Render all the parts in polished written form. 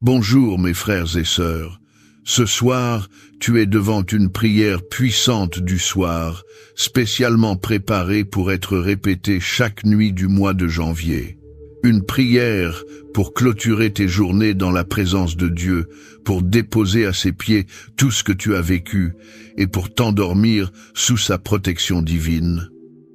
Bonjour mes frères et sœurs. Ce soir, tu es devant une prière puissante du soir, spécialement préparée pour être répétée chaque nuit du mois de janvier. Une prière pour clôturer tes journées dans la présence de Dieu, pour déposer à ses pieds tout ce que tu as vécu et pour t'endormir sous sa protection divine.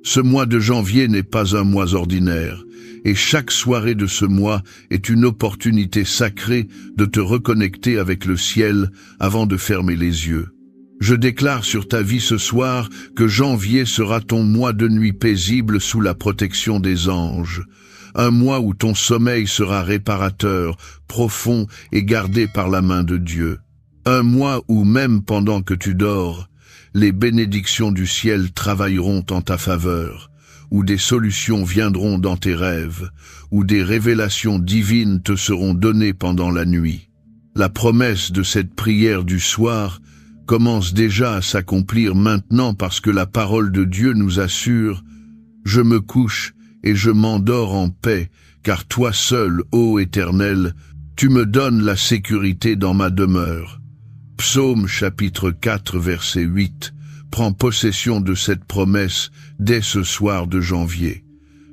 Ce mois de janvier n'est pas un mois ordinaire, et chaque soirée de ce mois est une opportunité sacrée de te reconnecter avec le ciel avant de fermer les yeux. Je déclare sur ta vie ce soir que janvier sera ton mois de nuit paisible sous la protection des anges. Un mois où ton sommeil sera réparateur, profond et gardé par la main de Dieu. Un mois où même pendant que tu dors, les bénédictions du ciel travailleront en ta faveur, où des solutions viendront dans tes rêves, où des révélations divines te seront données pendant la nuit. La promesse de cette prière du soir commence déjà à s'accomplir maintenant parce que la parole de Dieu nous assure « Je me couche et je m'endors en paix, car toi seul, ô Éternel, tu me donnes la sécurité dans ma demeure. » Psaume chapitre 4 verset 8 prend possession de cette promesse dès ce soir de janvier.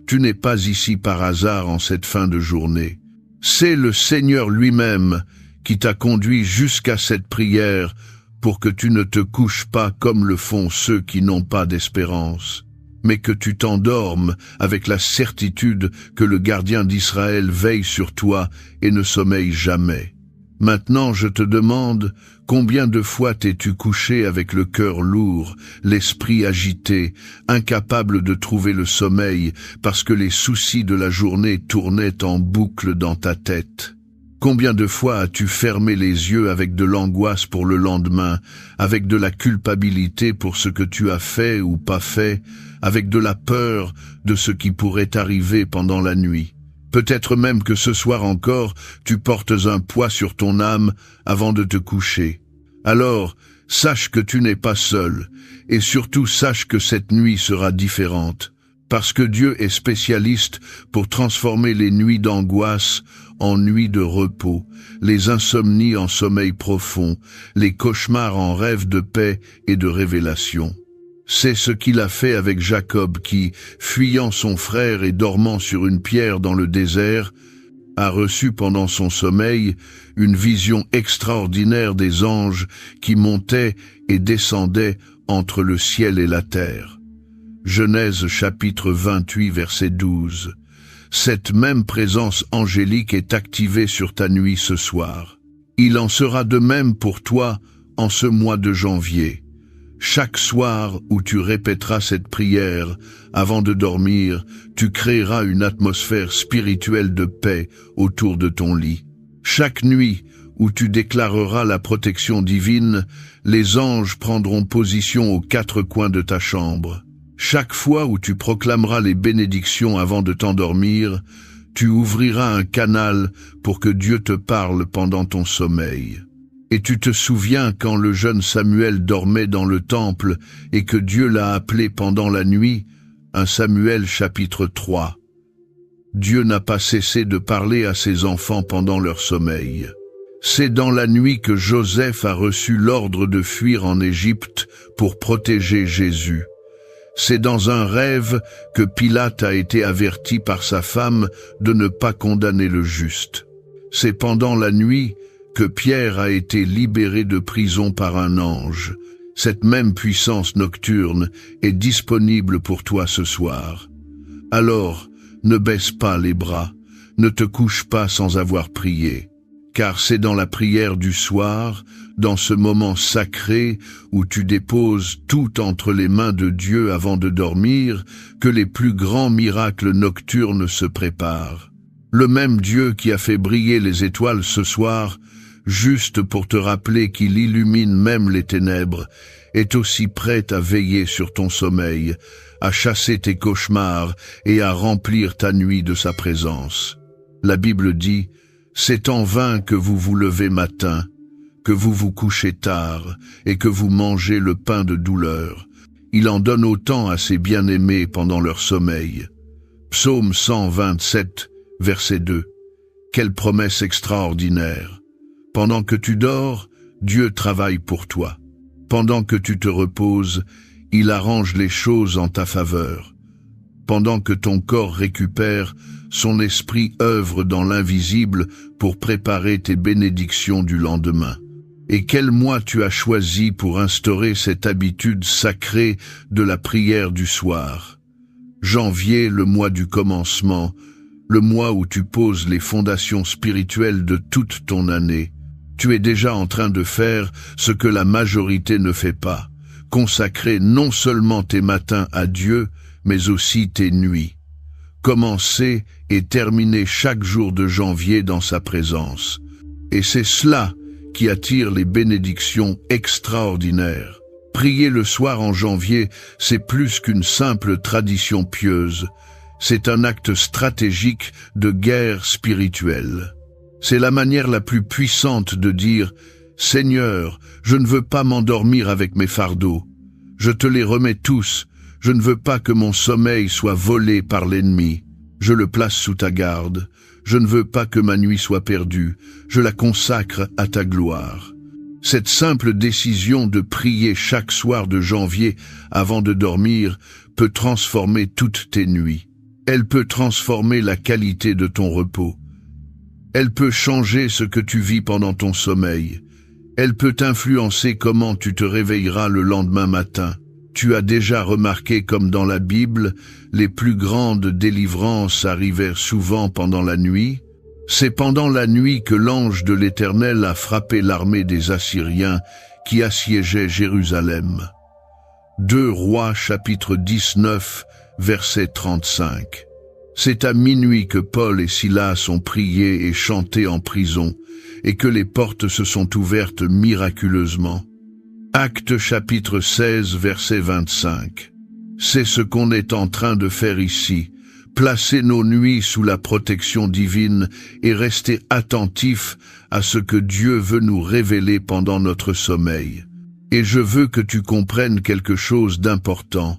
Tu n'es pas ici par hasard en cette fin de journée. C'est le Seigneur lui-même qui t'a conduit jusqu'à cette prière pour que tu ne te couches pas comme le font ceux qui n'ont pas d'espérance, mais que tu t'endormes avec la certitude que le gardien d'Israël veille sur toi et ne sommeille jamais. Maintenant, je te demande, combien de fois t'es-tu couché avec le cœur lourd, l'esprit agité, incapable de trouver le sommeil parce que les soucis de la journée tournaient en boucle dans ta tête? Combien de fois as-tu fermé les yeux avec de l'angoisse pour le lendemain, avec de la culpabilité pour ce que tu as fait ou pas fait, avec de la peur de ce qui pourrait arriver pendant la nuit? Peut-être même que ce soir encore, tu portes un poids sur ton âme avant de te coucher. Alors, sache que tu n'es pas seul, et surtout sache que cette nuit sera différente, parce que Dieu est spécialiste pour transformer les nuits d'angoisse en nuits de repos, les insomnies en sommeil profond, les cauchemars en rêves de paix et de révélation. C'est ce qu'il a fait avec Jacob qui, fuyant son frère et dormant sur une pierre dans le désert, a reçu pendant son sommeil une vision extraordinaire des anges qui montaient et descendaient entre le ciel et la terre. Genèse chapitre 28 verset 12. Cette même présence angélique est activée sur ta nuit ce soir. Il en sera de même pour toi en ce mois de janvier. Chaque soir où tu répéteras cette prière, avant de dormir, tu créeras une atmosphère spirituelle de paix autour de ton lit. Chaque nuit où tu déclareras la protection divine, les anges prendront position aux quatre coins de ta chambre. Chaque fois où tu proclameras les bénédictions avant de t'endormir, tu ouvriras un canal pour que Dieu te parle pendant ton sommeil. Et tu te souviens quand le jeune Samuel dormait dans le temple et que Dieu l'a appelé pendant la nuit, 1 Samuel chapitre 3. Dieu n'a pas cessé de parler à ses enfants pendant leur sommeil. C'est dans la nuit que Joseph a reçu l'ordre de fuir en Égypte pour protéger Jésus. C'est dans un rêve que Pilate a été averti par sa femme de ne pas condamner le juste. C'est pendant la nuit que Pierre a été libéré de prison par un ange. Cette même puissance nocturne est disponible pour toi ce soir. Alors, ne baisse pas les bras, ne te couche pas sans avoir prié, car c'est dans la prière du soir, dans ce moment sacré où tu déposes tout entre les mains de Dieu avant de dormir, que les plus grands miracles nocturnes se préparent. Le même Dieu qui a fait briller les étoiles ce soir, juste pour te rappeler qu'il illumine même les ténèbres, est aussi prêt à veiller sur ton sommeil, à chasser tes cauchemars et à remplir ta nuit de sa présence. La Bible dit « C'est en vain que vous vous levez matin, que vous vous couchez tard et que vous mangez le pain de douleur. Il en donne autant à ses bien-aimés pendant leur sommeil. » Psaume 127, verset 2. Quelle promesse extraordinaire! Pendant que tu dors, Dieu travaille pour toi. Pendant que tu te reposes, il arrange les choses en ta faveur. Pendant que ton corps récupère, son esprit œuvre dans l'invisible pour préparer tes bénédictions du lendemain. Et quel mois tu as choisi pour instaurer cette habitude sacrée de la prière du soir? Janvier, le mois du commencement, le mois où tu poses les fondations spirituelles de toute ton année. Tu es déjà en train de faire ce que la majorité ne fait pas, consacrer non seulement tes matins à Dieu, mais aussi tes nuits. Commencer et terminer chaque jour de janvier dans sa présence. Et c'est cela qui attire les bénédictions extraordinaires. Prier le soir en janvier, c'est plus qu'une simple tradition pieuse. C'est un acte stratégique de guerre spirituelle. C'est la manière la plus puissante de dire « Seigneur, je ne veux pas m'endormir avec mes fardeaux. Je te les remets tous. Je ne veux pas que mon sommeil soit volé par l'ennemi. Je le place sous ta garde. Je ne veux pas que ma nuit soit perdue. Je la consacre à ta gloire. » Cette simple décision de prier chaque soir de janvier avant de dormir peut transformer toutes tes nuits. Elle peut transformer la qualité de ton repos. Elle peut changer ce que tu vis pendant ton sommeil. Elle peut influencer comment tu te réveilleras le lendemain matin. Tu as déjà remarqué comme dans la Bible, les plus grandes délivrances arrivèrent souvent pendant la nuit. C'est pendant la nuit que l'ange de l'Éternel a frappé l'armée des Assyriens qui assiégeaient Jérusalem. 2 Rois chapitre 19, verset 35. C'est à minuit que Paul et Silas ont prié et chanté en prison, et que les portes se sont ouvertes miraculeusement. Actes chapitre 16, verset 25. C'est ce qu'on est en train de faire ici, placer nos nuits sous la protection divine et rester attentifs à ce que Dieu veut nous révéler pendant notre sommeil. Et je veux que tu comprennes quelque chose d'important.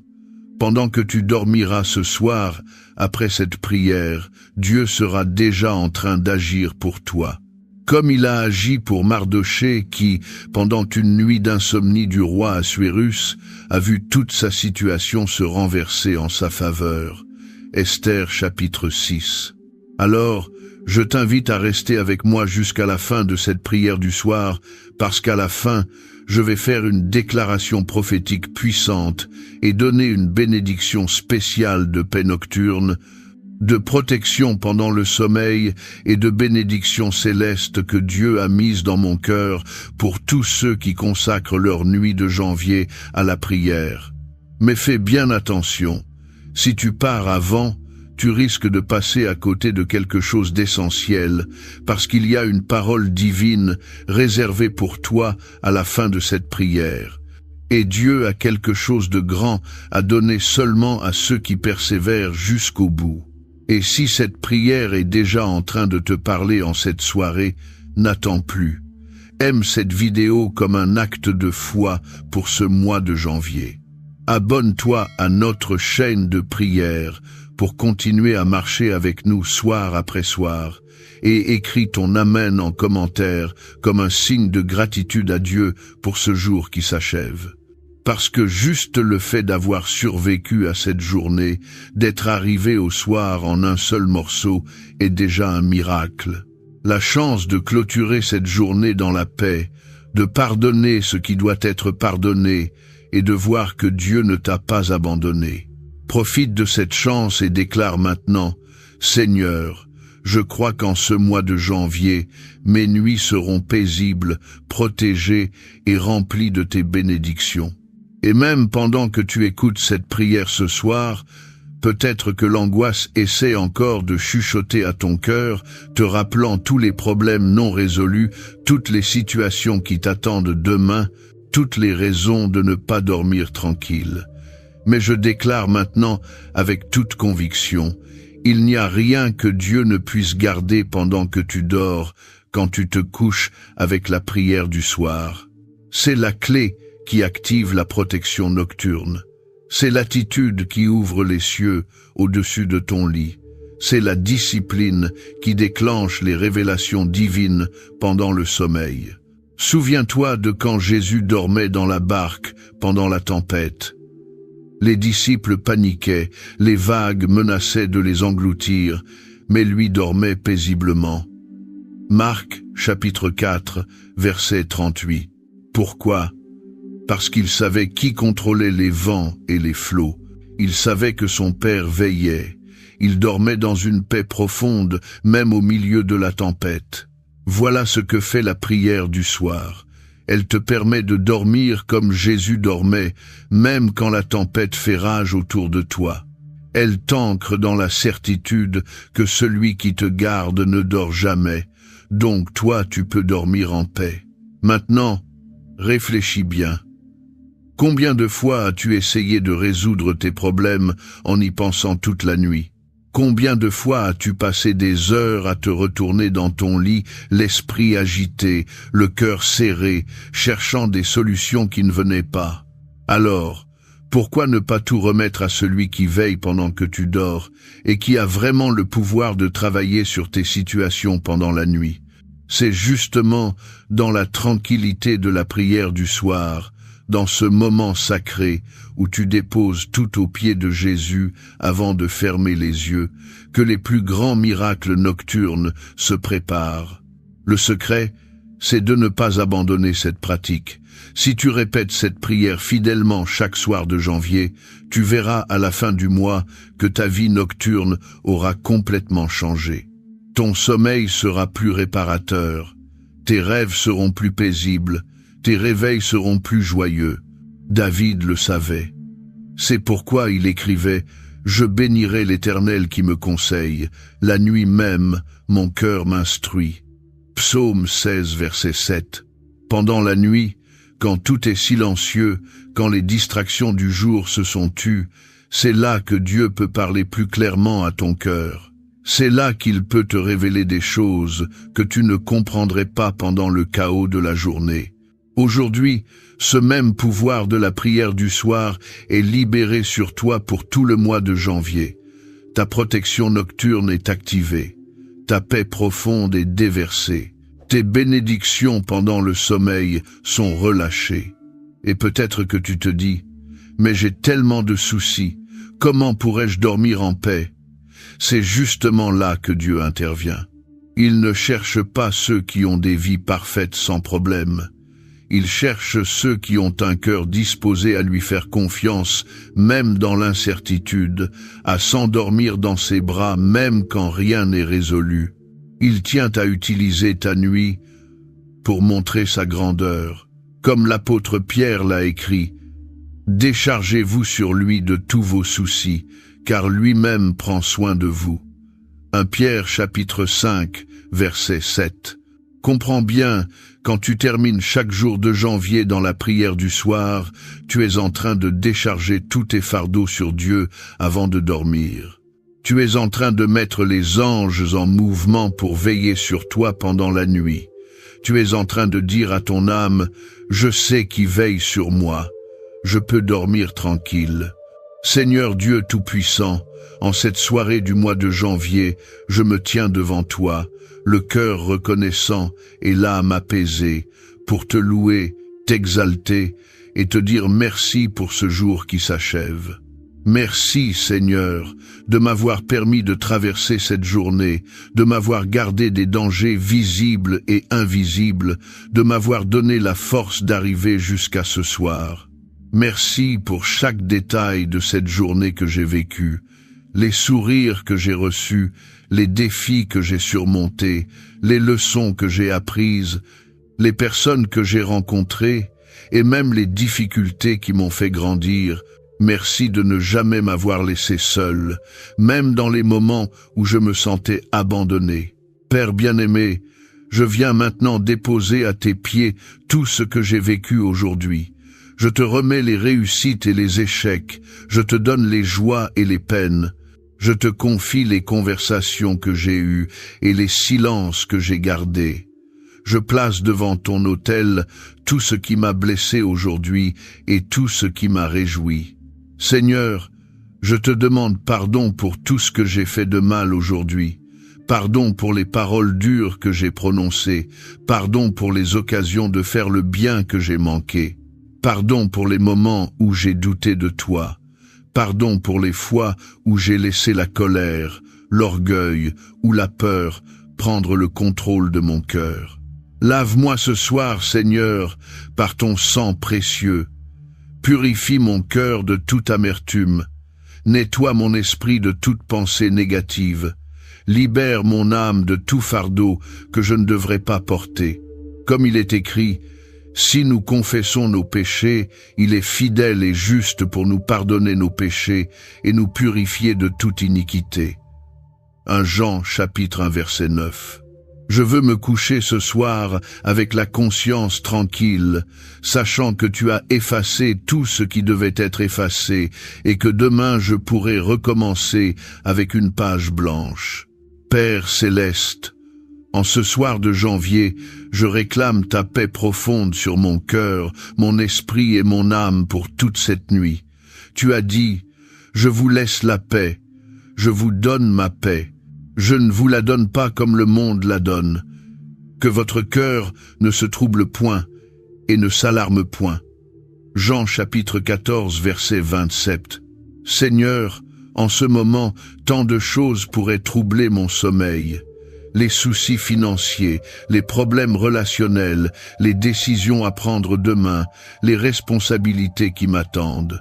Pendant que tu dormiras ce soir, après cette prière, Dieu sera déjà en train d'agir pour toi. Comme il a agi pour Mardochée qui, pendant une nuit d'insomnie du roi Assuérus, a vu toute sa situation se renverser en sa faveur. Esther chapitre 6. Alors, je t'invite à rester avec moi jusqu'à la fin de cette prière du soir, parce qu'à la fin, je vais faire une déclaration prophétique puissante et donner une bénédiction spéciale de paix nocturne, de protection pendant le sommeil et de bénédiction céleste que Dieu a mise dans mon cœur pour tous ceux qui consacrent leur nuit de janvier à la prière. Mais fais bien attention. Si tu pars avant, tu risques de passer à côté de quelque chose d'essentiel, parce qu'il y a une parole divine réservée pour toi à la fin de cette prière. Et Dieu a quelque chose de grand à donner seulement à ceux qui persévèrent jusqu'au bout. Et si cette prière est déjà en train de te parler en cette soirée, n'attends plus. Aime cette vidéo comme un acte de foi pour ce mois de janvier. Abonne-toi à notre chaîne de prière pour continuer à marcher avec nous soir après soir et écris ton Amen en commentaire comme un signe de gratitude à Dieu pour ce jour qui s'achève. Parce que juste le fait d'avoir survécu à cette journée, d'être arrivé au soir en un seul morceau, est déjà un miracle. La chance de clôturer cette journée dans la paix, de pardonner ce qui doit être pardonné, et de voir que Dieu ne t'a pas abandonné. Profite de cette chance et déclare maintenant, « Seigneur, je crois qu'en ce mois de janvier, mes nuits seront paisibles, protégées et remplies de tes bénédictions. » Et même pendant que tu écoutes cette prière ce soir, peut-être que l'angoisse essaie encore de chuchoter à ton cœur, te rappelant tous les problèmes non résolus, toutes les situations qui t'attendent demain, toutes les raisons de ne pas dormir tranquille. Mais je déclare maintenant avec toute conviction, il n'y a rien que Dieu ne puisse garder pendant que tu dors, quand tu te couches avec la prière du soir. C'est la clé qui active la protection nocturne. C'est l'attitude qui ouvre les cieux au-dessus de ton lit. C'est la discipline qui déclenche les révélations divines pendant le sommeil. Souviens-toi de quand Jésus dormait dans la barque pendant la tempête. Les disciples paniquaient, les vagues menaçaient de les engloutir, mais lui dormait paisiblement. Marc, chapitre 4, verset 38. Pourquoi? Parce qu'il savait qui contrôlait les vents et les flots. Il savait que son Père veillait. Il dormait dans une paix profonde, même au milieu de la tempête. Voilà ce que fait la prière du soir. Elle te permet de dormir comme Jésus dormait, même quand la tempête fait rage autour de toi. Elle t'ancre dans la certitude que celui qui te garde ne dort jamais, donc toi tu peux dormir en paix. Maintenant, réfléchis bien. Combien de fois as-tu essayé de résoudre tes problèmes en y pensant toute la nuit? Combien de fois as-tu passé des heures à te retourner dans ton lit, l'esprit agité, le cœur serré, cherchant des solutions qui ne venaient pas? Alors, pourquoi ne pas tout remettre à celui qui veille pendant que tu dors et qui a vraiment le pouvoir de travailler sur tes situations pendant la nuit? C'est justement dans la tranquillité de la prière du soir, dans ce moment sacré où tu déposes tout aux pieds de Jésus avant de fermer les yeux, que les plus grands miracles nocturnes se préparent. Le secret, c'est de ne pas abandonner cette pratique. Si tu répètes cette prière fidèlement chaque soir de janvier, tu verras à la fin du mois que ta vie nocturne aura complètement changé. Ton sommeil sera plus réparateur, tes rêves seront plus paisibles, tes réveils seront plus joyeux. David le savait. C'est pourquoi il écrivait « Je bénirai l'Éternel qui me conseille, la nuit même, mon cœur m'instruit ». Psaume 16, verset 7. Pendant la nuit, quand tout est silencieux, quand les distractions du jour se sont tues, c'est là que Dieu peut parler plus clairement à ton cœur. C'est là qu'il peut te révéler des choses que tu ne comprendrais pas pendant le chaos de la journée. Aujourd'hui, ce même pouvoir de la prière du soir est libéré sur toi pour tout le mois de janvier. Ta protection nocturne est activée. Ta paix profonde est déversée. Tes bénédictions pendant le sommeil sont relâchées. Et peut-être que tu te dis « Mais j'ai tellement de soucis, comment pourrais-je dormir en paix ?» C'est justement là que Dieu intervient. Il ne cherche pas ceux qui ont des vies parfaites sans problème. Il cherche ceux qui ont un cœur disposé à lui faire confiance, même dans l'incertitude, à s'endormir dans ses bras même quand rien n'est résolu. Il tient à utiliser ta nuit pour montrer sa grandeur. Comme l'apôtre Pierre l'a écrit, « Déchargez-vous sur lui de tous vos soucis, car lui-même prend soin de vous. » 1 Pierre chapitre 5, verset 7. Comprends bien, quand tu termines chaque jour de janvier dans la prière du soir, tu es en train de décharger tous tes fardeaux sur Dieu avant de dormir. Tu es en train de mettre les anges en mouvement pour veiller sur toi pendant la nuit. Tu es en train de dire à ton âme, « Je sais qui veille sur moi. Je peux dormir tranquille. » Seigneur Dieu Tout-Puissant, en cette soirée du mois de janvier, je me tiens devant toi, le cœur reconnaissant et l'âme apaisée, pour te louer, t'exalter et te dire merci pour ce jour qui s'achève. Merci, Seigneur, de m'avoir permis de traverser cette journée, de m'avoir gardé des dangers visibles et invisibles, de m'avoir donné la force d'arriver jusqu'à ce soir. Merci pour chaque détail de cette journée que j'ai vécue, les sourires que j'ai reçus, les défis que j'ai surmontés, les leçons que j'ai apprises, les personnes que j'ai rencontrées et même les difficultés qui m'ont fait grandir. Merci de ne jamais m'avoir laissé seul, même dans les moments où je me sentais abandonné. Père bien-aimé, je viens maintenant déposer à tes pieds tout ce que j'ai vécu aujourd'hui. Je te remets les réussites et les échecs, je te donne les joies et les peines. Je te confie les conversations que j'ai eues et les silences que j'ai gardés. Je place devant ton autel tout ce qui m'a blessé aujourd'hui et tout ce qui m'a réjoui. Seigneur, Je te demande pardon pour tout ce que j'ai fait de mal aujourd'hui. Pardon pour les paroles dures que j'ai prononcées. Pardon pour les occasions de faire le bien que j'ai manqué. Pardon pour les moments où j'ai douté de toi. Pardon pour les fois où j'ai laissé la colère, l'orgueil ou la peur prendre le contrôle de mon cœur. Lave-moi ce soir, Seigneur, par ton sang précieux. Purifie mon cœur de toute amertume. Nettoie mon esprit de toute pensée négative. Libère mon âme de tout fardeau que je ne devrais pas porter. Comme il est écrit, « Si nous confessons nos péchés, il est fidèle et juste pour nous pardonner nos péchés et nous purifier de toute iniquité. » 1 Jean chapitre 1 verset 9. Je veux me coucher ce soir avec la conscience tranquille, sachant que tu as effacé tout ce qui devait être effacé et que demain je pourrai recommencer avec une page blanche. Père céleste, en ce soir de janvier, je réclame ta paix profonde sur mon cœur, mon esprit et mon âme pour toute cette nuit. Tu as dit, « Je vous laisse la paix, je vous donne ma paix. Je ne vous la donne pas comme le monde la donne. Que votre cœur ne se trouble point et ne s'alarme point. » Jean chapitre 14 verset 27. Seigneur, en ce moment, tant de choses pourraient troubler mon sommeil. Les soucis financiers, les problèmes relationnels, les décisions à prendre demain, les responsabilités qui m'attendent.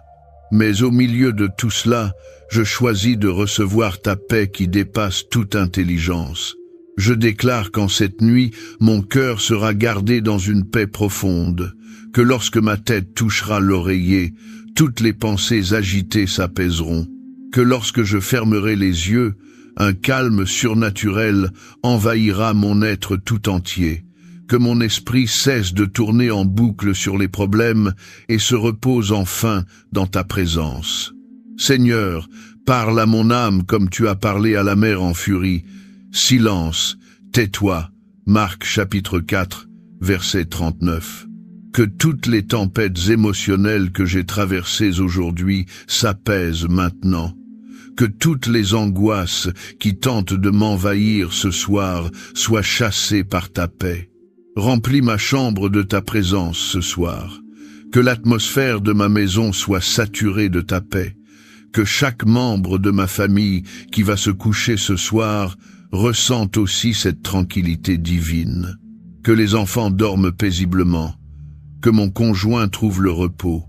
Mais au milieu de tout cela, je choisis de recevoir ta paix qui dépasse toute intelligence. Je déclare qu'en cette nuit, mon cœur sera gardé dans une paix profonde, que lorsque ma tête touchera l'oreiller, toutes les pensées agitées s'apaiseront, que lorsque je fermerai les yeux, un calme surnaturel envahira mon être tout entier, que mon esprit cesse de tourner en boucle sur les problèmes et se repose enfin dans ta présence. Seigneur, parle à mon âme comme tu as parlé à la mer en furie. Silence, tais-toi. Marc chapitre 4, verset 39. Que toutes les tempêtes émotionnelles que j'ai traversées aujourd'hui s'apaisent maintenant. Que toutes les angoisses qui tentent de m'envahir ce soir soient chassées par ta paix. Remplis ma chambre de ta présence ce soir. Que l'atmosphère de ma maison soit saturée de ta paix. Que chaque membre de ma famille qui va se coucher ce soir ressente aussi cette tranquillité divine. Que les enfants dorment paisiblement. Que mon conjoint trouve le repos.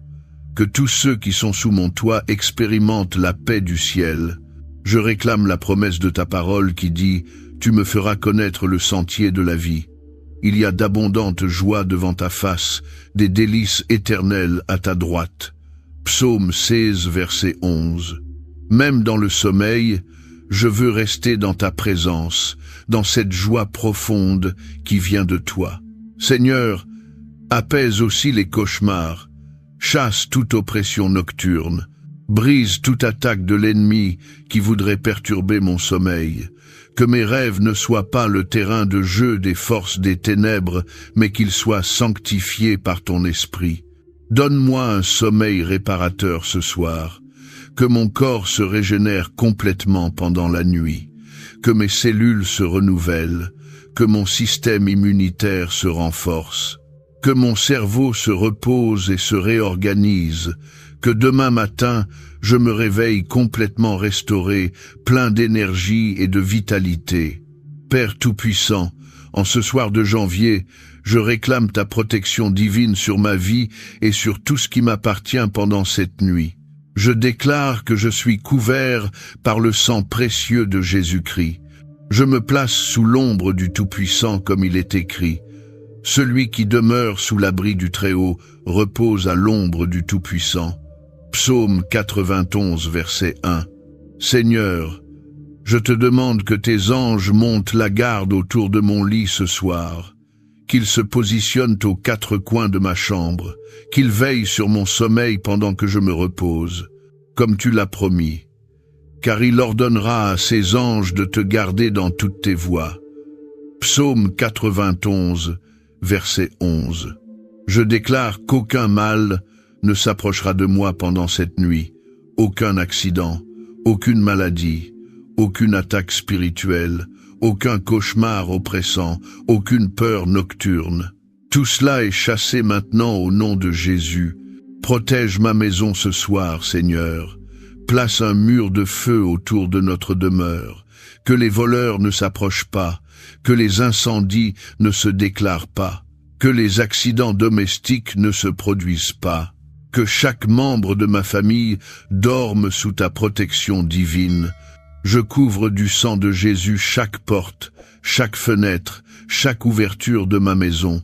Que tous ceux qui sont sous mon toit expérimentent la paix du ciel. Je réclame la promesse de ta parole qui dit « Tu me feras connaître le sentier de la vie ». Il y a d'abondantes joies devant ta face, des délices éternelles à ta droite. Psaume 16, verset 11. Même dans le sommeil, je veux rester dans ta présence, dans cette joie profonde qui vient de toi. Seigneur, apaise aussi les cauchemars, chasse toute oppression nocturne, brise toute attaque de l'ennemi qui voudrait perturber mon sommeil. Que mes rêves ne soient pas le terrain de jeu des forces des ténèbres, mais qu'ils soient sanctifiés par ton esprit. Donne-moi un sommeil réparateur ce soir, que mon corps se régénère complètement pendant la nuit, que mes cellules se renouvellent, que mon système immunitaire se renforce, que mon cerveau se repose et se réorganise, que demain matin, je me réveille complètement restauré, plein d'énergie et de vitalité. Père Tout-Puissant, en ce soir de janvier, je réclame ta protection divine sur ma vie et sur tout ce qui m'appartient pendant cette nuit. Je déclare que je suis couvert par le sang précieux de Jésus-Christ. Je me place sous l'ombre du Tout-Puissant comme il est écrit. Celui qui demeure sous l'abri du Très-Haut repose à l'ombre du Tout-Puissant. Psaume 91, verset 1. Seigneur, je te demande que tes anges montent la garde autour de mon lit ce soir, qu'ils se positionnent aux quatre coins de ma chambre, qu'ils veillent sur mon sommeil pendant que je me repose, comme tu l'as promis, car il ordonnera à ses anges de te garder dans toutes tes voies. Psaume 91, verset 11. Je déclare qu'aucun mal ne s'approchera de moi pendant cette nuit. aucun accident, aucune maladie, aucune attaque spirituelle, aucun cauchemar oppressant, aucune peur nocturne. Tout cela est chassé maintenant au nom de Jésus. Protège ma maison ce soir, Seigneur. Place un mur de feu autour de notre demeure. Que les voleurs ne s'approchent pas, que les incendies ne se déclarent pas, que les accidents domestiques ne se produisent pas. Que chaque membre de ma famille dorme sous ta protection divine. Je couvre du sang de Jésus chaque porte, chaque fenêtre, chaque ouverture de ma maison.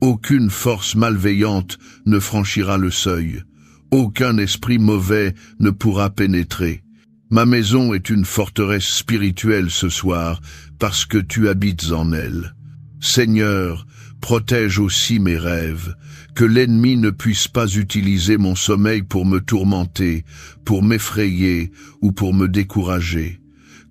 Aucune force malveillante ne franchira le seuil. Aucun esprit mauvais ne pourra pénétrer. Ma maison est une forteresse spirituelle ce soir, parce que tu habites en elle. Seigneur, protège aussi mes rêves, que l'ennemi ne puisse pas utiliser mon sommeil pour me tourmenter, pour m'effrayer ou pour me décourager.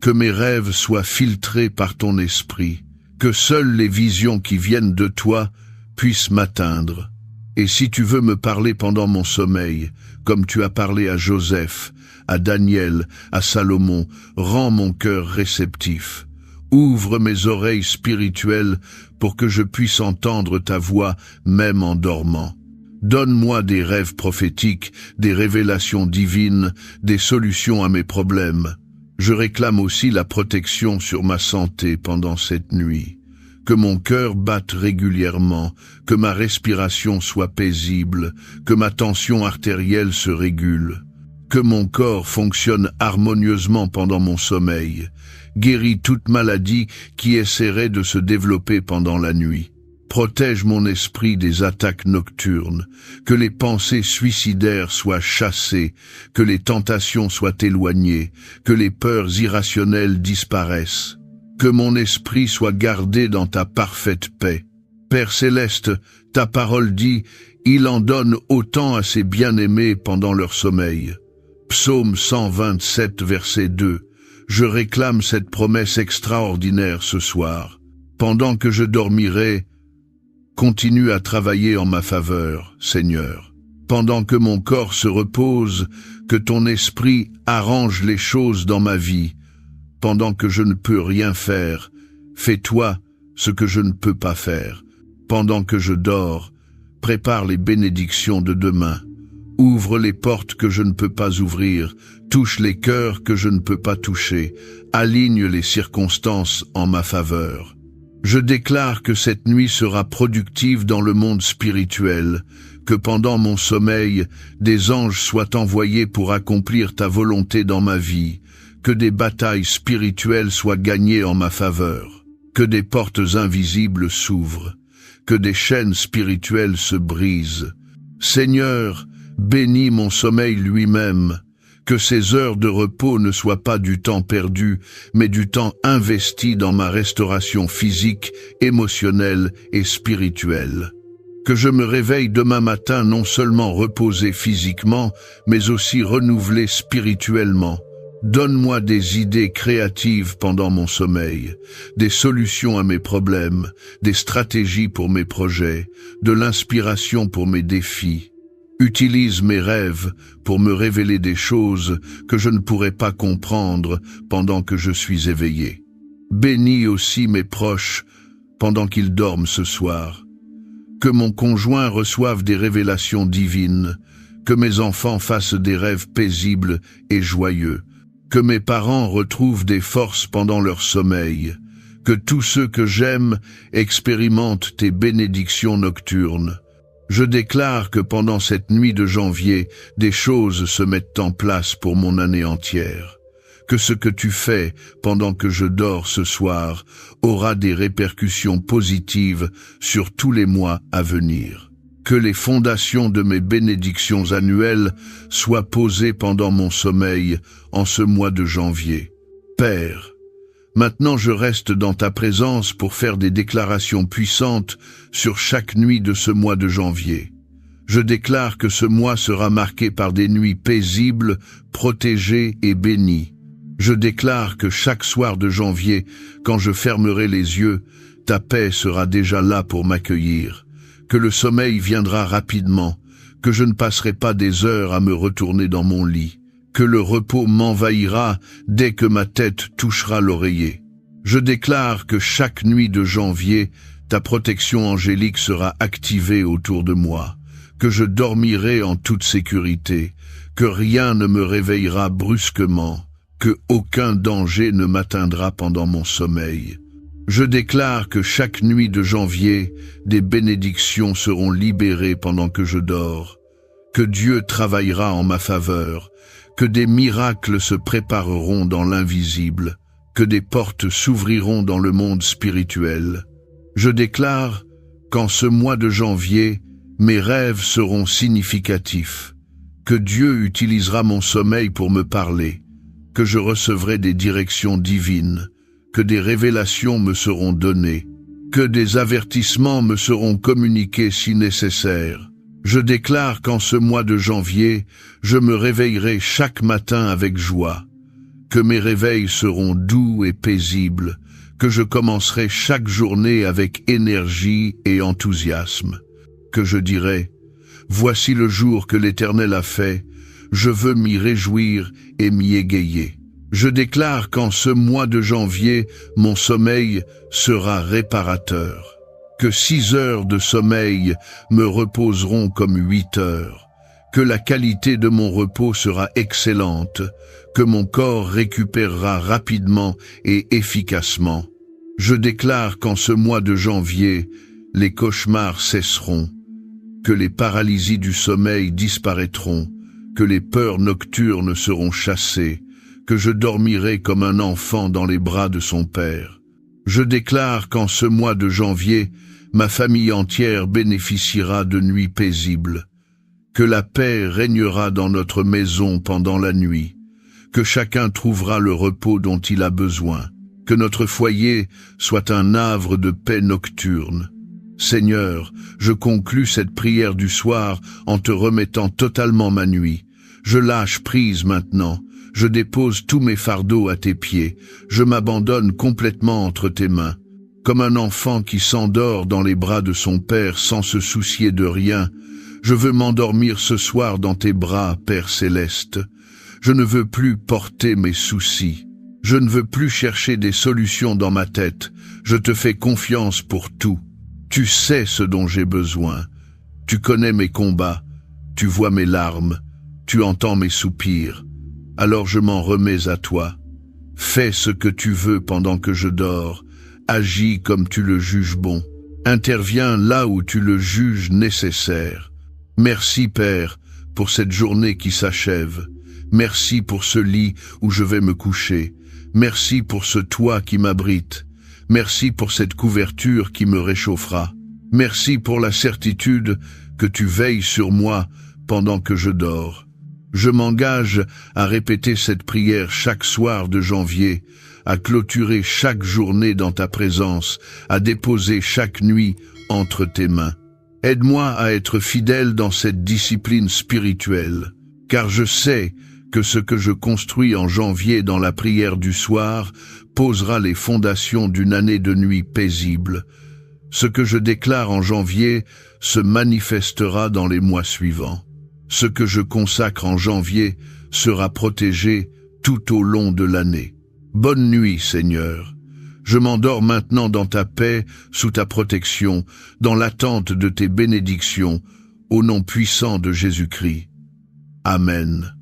Que mes rêves soient filtrés par ton esprit, que seules les visions qui viennent de toi puissent m'atteindre. Et si tu veux me parler pendant mon sommeil, comme tu as parlé à Joseph, à Daniel, à Salomon, rends mon cœur réceptif. Ouvre mes oreilles spirituelles pour que je puisse entendre ta voix même en dormant. Donne-moi des rêves prophétiques, des révélations divines, des solutions à mes problèmes. Je réclame aussi la protection sur ma santé pendant cette nuit. Que mon cœur batte régulièrement, que ma respiration soit paisible, que ma tension artérielle se régule. Que mon corps fonctionne harmonieusement pendant mon sommeil. Guéris toute maladie qui essaierait de se développer pendant la nuit. Protège mon esprit des attaques nocturnes, que les pensées suicidaires soient chassées, que les tentations soient éloignées, que les peurs irrationnelles disparaissent. Que mon esprit soit gardé dans ta parfaite paix. Père céleste, ta parole dit, il en donne autant à ses bien-aimés pendant leur sommeil. Psaume 127, verset 2. Je réclame cette promesse extraordinaire ce soir. Pendant que je dormirai, continue à travailler en ma faveur, Seigneur. Pendant que mon corps se repose, que ton esprit arrange les choses dans ma vie. Pendant que je ne peux rien faire, fais-toi ce que je ne peux pas faire. Pendant que je dors, prépare les bénédictions de demain. Ouvre les portes que je ne peux pas ouvrir, touche les cœurs que je ne peux pas toucher, aligne les circonstances en ma faveur. Je déclare que cette nuit sera productive dans le monde spirituel, que pendant mon sommeil, des anges soient envoyés pour accomplir ta volonté dans ma vie, que des batailles spirituelles soient gagnées en ma faveur, que des portes invisibles s'ouvrent, que des chaînes spirituelles se brisent. Seigneur, bénis mon sommeil lui-même, que ces heures de repos ne soient pas du temps perdu, mais du temps investi dans ma restauration physique, émotionnelle et spirituelle. Que je me réveille demain matin non seulement reposé physiquement, mais aussi renouvelé spirituellement. Donne-moi des idées créatives pendant mon sommeil, des solutions à mes problèmes, des stratégies pour mes projets, de l'inspiration pour mes défis. Utilise mes rêves pour me révéler des choses que je ne pourrais pas comprendre pendant que je suis éveillé. Bénis aussi mes proches pendant qu'ils dorment ce soir. Que mon conjoint reçoive des révélations divines, que mes enfants fassent des rêves paisibles et joyeux, que mes parents retrouvent des forces pendant leur sommeil, que tous ceux que j'aime expérimentent tes bénédictions nocturnes. Je déclare que pendant cette nuit de janvier, des choses se mettent en place pour mon année entière. Que ce que tu fais pendant que je dors ce soir aura des répercussions positives sur tous les mois à venir. Que les fondations de mes bénédictions annuelles soient posées pendant mon sommeil en ce mois de janvier. Père, maintenant je reste dans ta présence pour faire des déclarations puissantes sur chaque nuit de ce mois de janvier. Je déclare que ce mois sera marqué par des nuits paisibles, protégées et bénies. Je déclare que chaque soir de janvier, quand je fermerai les yeux, ta paix sera déjà là pour m'accueillir. Que le sommeil viendra rapidement, que je ne passerai pas des heures à me retourner dans mon lit, que le repos m'envahira dès que ma tête touchera l'oreiller. Je déclare que chaque nuit de janvier, ta protection angélique sera activée autour de moi, que je dormirai en toute sécurité, que rien ne me réveillera brusquement, que aucun danger ne m'atteindra pendant mon sommeil. Je déclare que chaque nuit de janvier, des bénédictions seront libérées pendant que je dors, que Dieu travaillera en ma faveur, que des miracles se prépareront dans l'invisible, que des portes s'ouvriront dans le monde spirituel. Je déclare qu'en ce mois de janvier, mes rêves seront significatifs, que Dieu utilisera mon sommeil pour me parler, que je recevrai des directions divines, que des révélations me seront données, que des avertissements me seront communiqués si nécessaire. Je déclare qu'en ce mois de janvier, je me réveillerai chaque matin avec joie, que mes réveils seront doux et paisibles, que je commencerai chaque journée avec énergie et enthousiasme, que je dirai « Voici le jour que l'Éternel a fait, je veux m'y réjouir et m'y égayer ». Je déclare qu'en ce mois de janvier, mon sommeil sera réparateur, que 6 heures de sommeil me reposeront comme 8 heures, que la qualité de mon repos sera excellente, que mon corps récupérera rapidement et efficacement. Je déclare qu'en ce mois de janvier, les cauchemars cesseront, que les paralysies du sommeil disparaîtront, que les peurs nocturnes seront chassées, que je dormirai comme un enfant dans les bras de son père. Je déclare qu'en ce mois de janvier, ma famille entière bénéficiera de nuits paisibles, que la paix régnera dans notre maison pendant la nuit, que chacun trouvera le repos dont il a besoin, que notre foyer soit un havre de paix nocturne. Seigneur, je conclus cette prière du soir en te remettant totalement ma nuit. Je lâche prise maintenant. Je dépose tous mes fardeaux à tes pieds, je m'abandonne complètement entre tes mains. Comme un enfant qui s'endort dans les bras de son père sans se soucier de rien, je veux m'endormir ce soir dans tes bras, Père céleste. Je ne veux plus porter mes soucis. Je ne veux plus chercher des solutions dans ma tête. Je te fais confiance pour tout. Tu sais ce dont j'ai besoin. Tu connais mes combats. Tu vois mes larmes. Tu entends mes soupirs. Alors je m'en remets à toi. Fais ce que tu veux pendant que je dors. Agis comme tu le juges bon. Interviens là où tu le juges nécessaire. Merci, Père, pour cette journée qui s'achève. Merci pour ce lit où je vais me coucher. Merci pour ce toit qui m'abrite. Merci pour cette couverture qui me réchauffera. Merci pour la certitude que tu veilles sur moi pendant que je dors. Je m'engage à répéter cette prière chaque soir de janvier, à clôturer chaque journée dans ta présence, à déposer chaque nuit entre tes mains. Aide-moi à être fidèle dans cette discipline spirituelle, car je sais que ce que je construis en janvier dans la prière du soir posera les fondations d'une année de nuit paisible. Ce que je déclare en janvier se manifestera dans les mois suivants. Ce que je consacre en janvier sera protégé tout au long de l'année. Bonne nuit, Seigneur. Je m'endors maintenant dans ta paix, sous ta protection, dans l'attente de tes bénédictions, au nom puissant de Jésus-Christ. Amen.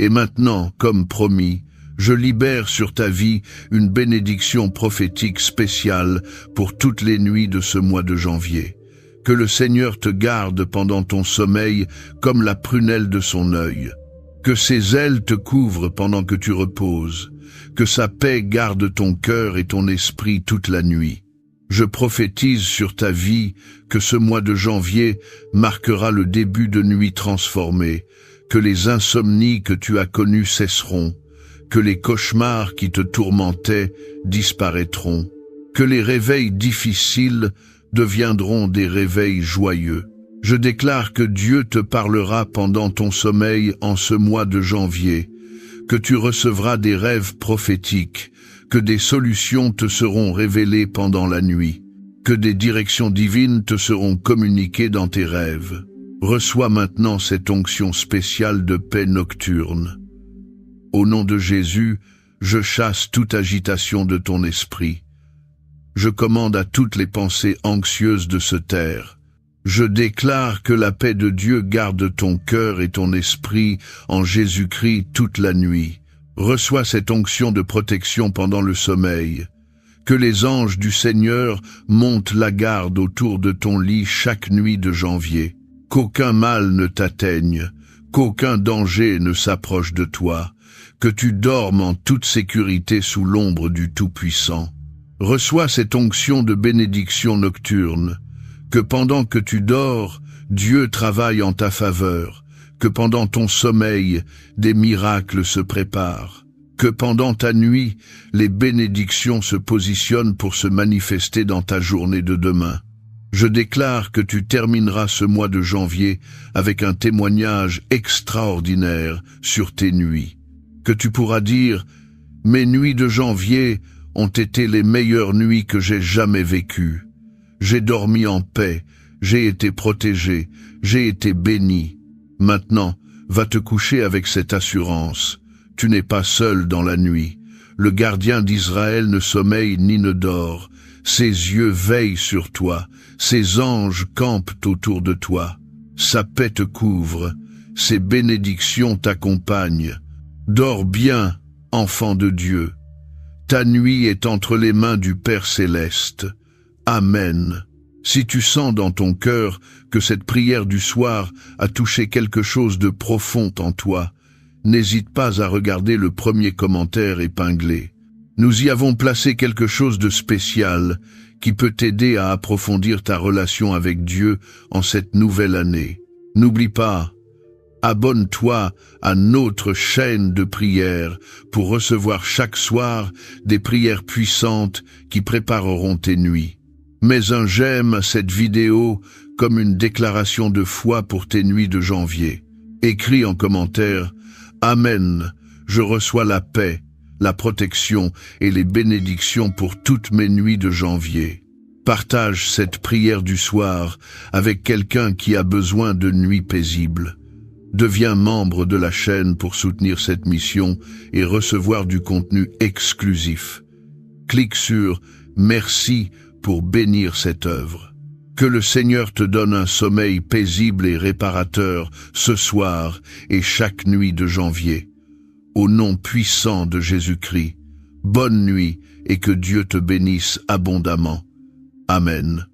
Et maintenant, comme promis, je libère sur ta vie une bénédiction prophétique spéciale pour toutes les nuits de ce mois de janvier. Que le Seigneur te garde pendant ton sommeil comme la prunelle de son œil. Que ses ailes te couvrent pendant que tu reposes. Que sa paix garde ton cœur et ton esprit toute la nuit. Je prophétise sur ta vie que ce mois de janvier marquera le début de nuits transformées, que les insomnies que tu as connues cesseront, que les cauchemars qui te tourmentaient disparaîtront, que les réveils difficiles deviendront des réveils joyeux. Je déclare que Dieu te parlera pendant ton sommeil en ce mois de janvier, que tu recevras des rêves prophétiques, que des solutions te seront révélées pendant la nuit, que des directions divines te seront communiquées dans tes rêves. Reçois maintenant cette onction spéciale de paix nocturne. Au nom de Jésus, je chasse toute agitation de ton esprit. Je commande à toutes les pensées anxieuses de se taire. Je déclare que la paix de Dieu garde ton cœur et ton esprit en Jésus-Christ toute la nuit. Reçois cette onction de protection pendant le sommeil. Que les anges du Seigneur montent la garde autour de ton lit chaque nuit de janvier. Qu'aucun mal ne t'atteigne, qu'aucun danger ne s'approche de toi, que tu dormes en toute sécurité sous l'ombre du Tout-Puissant. Reçois cette onction de bénédiction nocturne, que pendant que tu dors, Dieu travaille en ta faveur, que pendant ton sommeil, des miracles se préparent, que pendant ta nuit, les bénédictions se positionnent pour se manifester dans ta journée de demain. Je déclare que tu termineras ce mois de janvier avec un témoignage extraordinaire sur tes nuits, que tu pourras dire « Mes nuits de janvier ont été les meilleures nuits que j'ai jamais vécues. J'ai dormi en paix, j'ai été protégé, j'ai été béni. Maintenant, va te coucher avec cette assurance. Tu n'es pas seul dans la nuit. Le gardien d'Israël ne sommeille ni ne dort. Ses yeux veillent sur toi, ses anges campent autour de toi. Sa paix te couvre, ses bénédictions t'accompagnent. Dors bien, enfant de Dieu. Ta nuit est entre les mains du Père Céleste. Amen. Si tu sens dans ton cœur que cette prière du soir a touché quelque chose de profond en toi, n'hésite pas à regarder le premier commentaire épinglé. Nous y avons placé quelque chose de spécial qui peut t'aider à approfondir ta relation avec Dieu en cette nouvelle année. N'oublie pas, abonne-toi à notre chaîne de prière pour recevoir chaque soir des prières puissantes qui prépareront tes nuits. Mets un j'aime à cette vidéo comme une déclaration de foi pour tes nuits de janvier. Écris en commentaire « Amen, je reçois la paix, la protection et les bénédictions pour toutes mes nuits de janvier. » Partage cette prière du soir avec quelqu'un qui a besoin de nuits paisibles. Deviens membre de la chaîne pour soutenir cette mission et recevoir du contenu exclusif. Clique sur « Merci » pour bénir cette œuvre. Que le Seigneur te donne un sommeil paisible et réparateur ce soir et chaque nuit de janvier. Au nom puissant de Jésus-Christ, bonne nuit et que Dieu te bénisse abondamment. Amen.